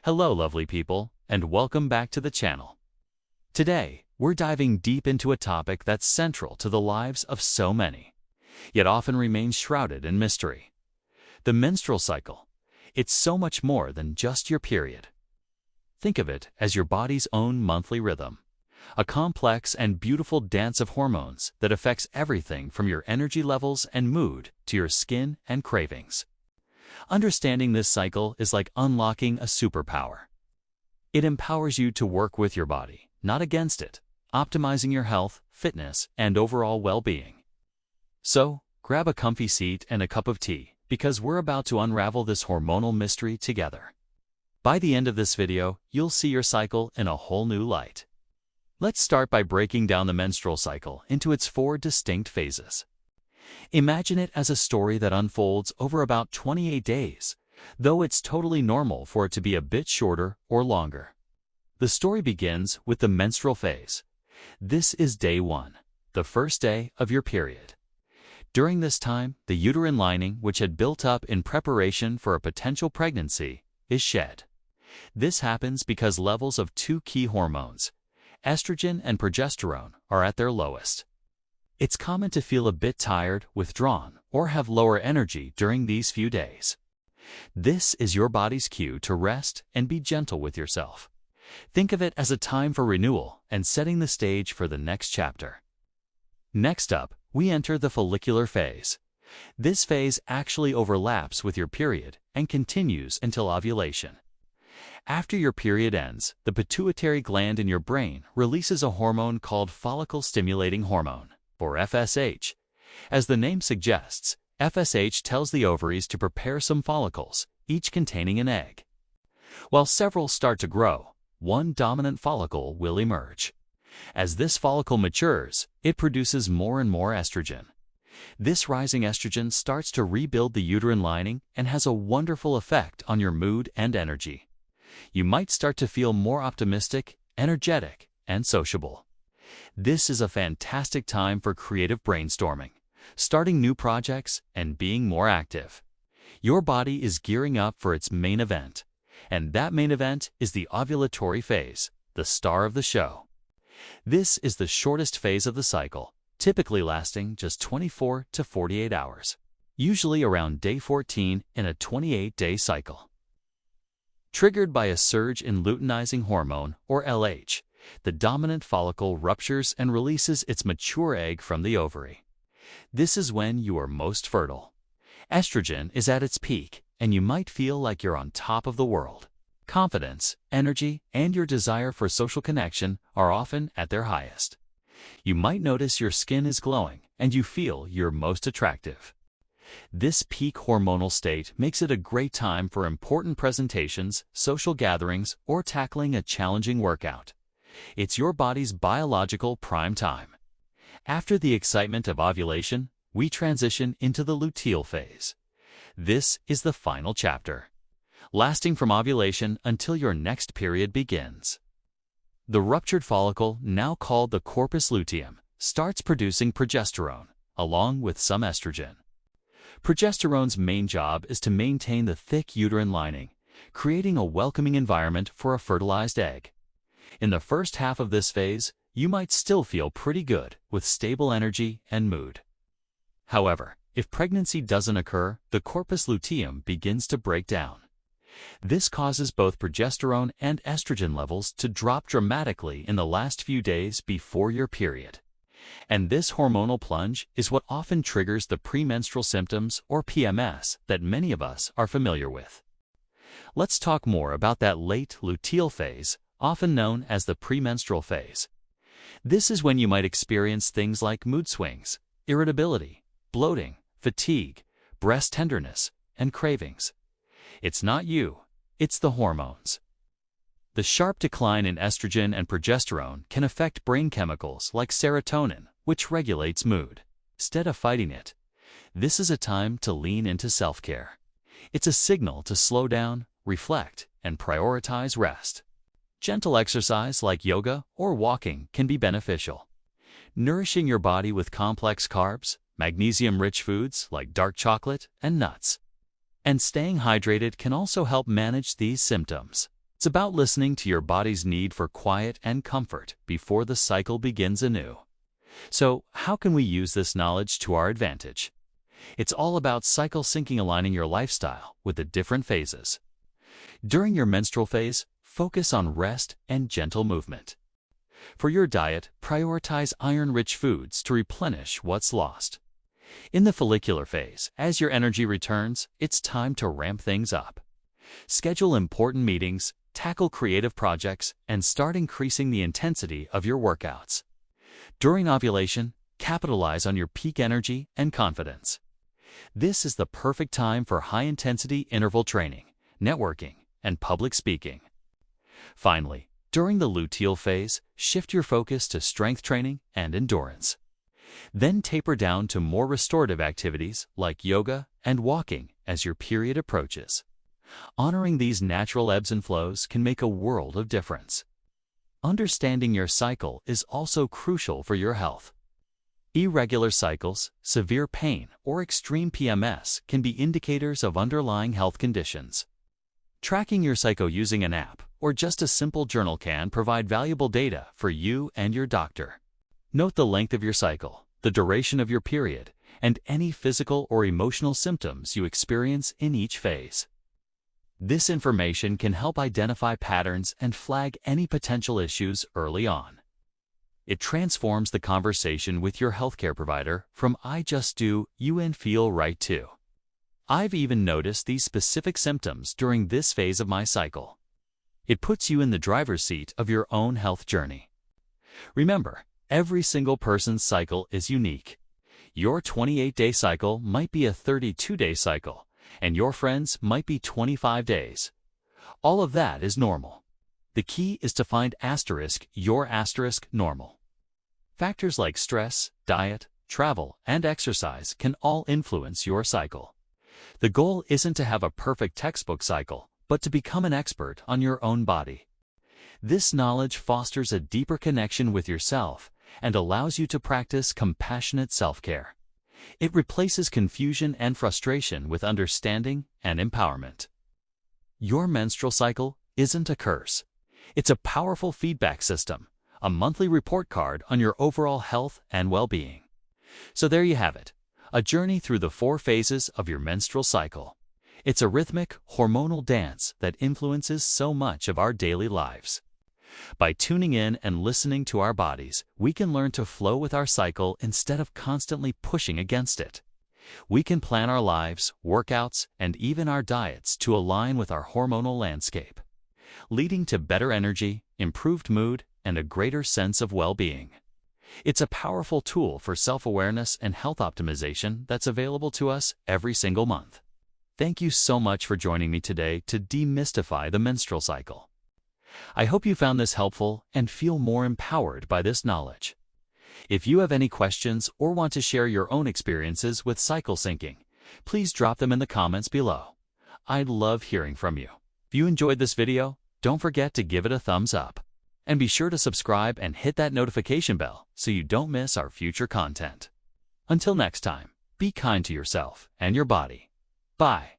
Hello, lovely people, and welcome back to the channel. Today, we're diving deep into a topic that's central to the lives of so many, yet often remains shrouded in mystery. The menstrual cycle. It's so much more than just your period. Think of it as your body's own monthly rhythm, a complex and beautiful dance of hormones that affects everything from your energy levels and mood to your skin and cravings. Understanding this cycle is like unlocking a superpower. It empowers you to work with your body, not against it, optimizing your health, fitness, and overall well-being. So, grab a comfy seat and a cup of tea, because we're about to unravel this hormonal mystery together. By the end of this video, you'll see your cycle in a whole new light. Let's start by breaking down the menstrual cycle into its 4 distinct phases. Imagine it as a story that unfolds over about 28 days, though it's totally normal for it to be a bit shorter or longer. The story begins with the menstrual phase. This is day 1, the first day of your period. During this time, the uterine lining, which had built up in preparation for a potential pregnancy, is shed. This happens because levels of 2 key hormones, estrogen and progesterone, are at their lowest. It's common to feel a bit tired, withdrawn, or have lower energy during these few days. This is your body's cue to rest and be gentle with yourself. Think of it as a time for renewal and setting the stage for the next chapter. Next up, we enter the follicular phase. This phase actually overlaps with your period and continues until ovulation. After your period ends, the pituitary gland in your brain releases a hormone called follicle-stimulating hormone, or FSH. As the name suggests, FSH tells the ovaries to prepare some follicles, each containing an egg. While several start to grow, one dominant follicle will emerge. As this follicle matures, it produces more and more estrogen. This rising estrogen starts to rebuild the uterine lining and has a wonderful effect on your mood and energy. You might start to feel more optimistic, energetic, and sociable. This is a fantastic time for creative brainstorming, starting new projects, and being more active. Your body is gearing up for its main event, and that main event is the ovulatory phase, the star of the show. This is the shortest phase of the cycle, typically lasting just 24 to 48 hours, usually around day 14 in a 28-day cycle. Triggered by a surge in luteinizing hormone, or LH, the dominant follicle ruptures and releases its mature egg from the ovary. This is when you are most fertile. Estrogen is at its peak, and you might feel like you're on top of the world. Confidence, energy, and your desire for social connection are often at their highest. You might notice your skin is glowing, and you feel you're most attractive. This peak hormonal state makes it a great time for important presentations, social gatherings, or tackling a challenging workout. It's your body's biological prime time. After the excitement of ovulation, we transition into the luteal phase. This is the final chapter, lasting from ovulation until your next period begins. The ruptured follicle, now called the corpus luteum, starts producing progesterone, along with some estrogen. Progesterone's main job is to maintain the thick uterine lining, creating a welcoming environment for a fertilized egg. In the first half of this phase, you might still feel pretty good with stable energy and mood. However, if pregnancy doesn't occur, the corpus luteum begins to break down. This causes both progesterone and estrogen levels to drop dramatically in the last few days before your period. And this hormonal plunge is what often triggers the premenstrual symptoms, or PMS, that many of us are familiar with. Let's talk more about that late luteal phase, often known as the premenstrual phase. This is when you might experience things like mood swings, irritability, bloating, fatigue, breast tenderness, and cravings. It's not you, it's the hormones. The sharp decline in estrogen and progesterone can affect brain chemicals like serotonin, which regulates mood. Instead of fighting it, this is a time to lean into self-care. It's a signal to slow down, reflect, and prioritize rest. Gentle exercise like yoga or walking can be beneficial. Nourishing your body with complex carbs, magnesium-rich foods like dark chocolate and nuts, and staying hydrated can also help manage these symptoms. It's about listening to your body's need for quiet and comfort before the cycle begins anew. So, how can we use this knowledge to our advantage? It's all about cycle syncing, aligning your lifestyle with the different phases. During your menstrual phase, focus on rest and gentle movement. For your diet, prioritize iron-rich foods to replenish what's lost. In the follicular phase, as your energy returns, it's time to ramp things up. Schedule important meetings, tackle creative projects, and start increasing the intensity of your workouts. During ovulation, capitalize on your peak energy and confidence. This is the perfect time for high-intensity interval training, networking, and public speaking. Finally, during the luteal phase, shift your focus to strength training and endurance. Then taper down to more restorative activities like yoga and walking as your period approaches. Honoring these natural ebbs and flows can make a world of difference. Understanding your cycle is also crucial for your health. Irregular cycles, severe pain, or extreme PMS can be indicators of underlying health conditions. Tracking your cycle using an app or just a simple journal can provide valuable data for you and your doctor. Note the length of your cycle, the duration of your period, and any physical or emotional symptoms you experience in each phase. This information can help identify patterns and flag any potential issues early on. It transforms the conversation with your healthcare provider from "I just do" you and feel right to "I've even noticed these specific symptoms during this phase of my cycle." It puts you in the driver's seat of your own health journey. Remember, every single person's cycle is unique. Your 28-day cycle might be a 32-day cycle, and your friend's might be 25 days. All of that is normal. The key is to find your normal. Factors like stress, diet, travel, and exercise can all influence your cycle. The goal isn't to have a perfect textbook cycle, but to become an expert on your own body. This knowledge fosters a deeper connection with yourself and allows you to practice compassionate self-care. It replaces confusion and frustration with understanding and empowerment. Your menstrual cycle isn't a curse. It's a powerful feedback system, a monthly report card on your overall health and well-being. So there you have it, a journey through the 4 phases of your menstrual cycle. It's a rhythmic, hormonal dance that influences so much of our daily lives. By tuning in and listening to our bodies, we can learn to flow with our cycle instead of constantly pushing against it. We can plan our lives, workouts, and even our diets to align with our hormonal landscape, leading to better energy, improved mood, and a greater sense of well-being. It's a powerful tool for self-awareness and health optimization that's available to us every single month. Thank you so much for joining me today to demystify the menstrual cycle. I hope you found this helpful and feel more empowered by this knowledge. If you have any questions or want to share your own experiences with cycle syncing, please drop them in the comments below. I'd love hearing from you. If you enjoyed this video, don't forget to give it a thumbs up. And be sure to subscribe and hit that notification bell so you don't miss our future content. Until next time, be kind to yourself and your body. Bye.